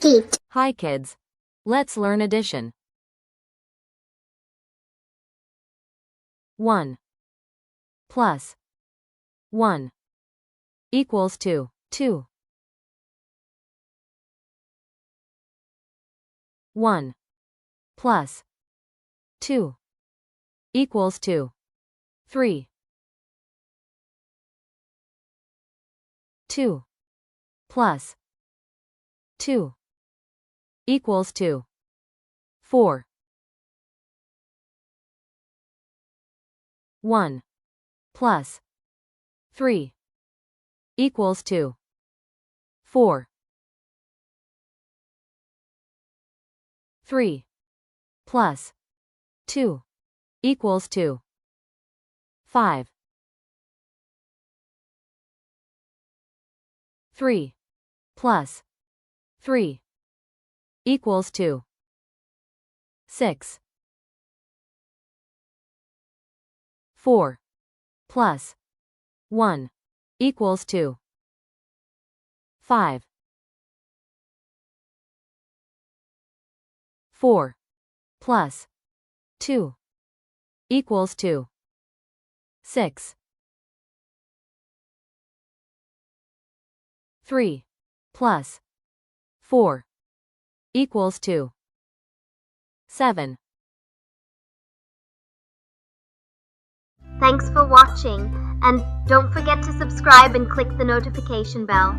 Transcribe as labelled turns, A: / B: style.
A: Repeat.
B: Hi kids. Let's learn addition. 1 plus 1 equals 2. 2. 1 plus 2 equals 2. 3. 2 plus 2 equals 2. 4. 1 plus 3 equals 2. 4. 3 plus 2 equals 2. 5. 3 plus 3 equals 2. 6. 4 plus 1 equals 2. 5. 4 plus 2 equals 2. 6. 3 plus 4 equals 2. 7.
A: Thanks for watching, and don't forget to subscribe and click the notification bell.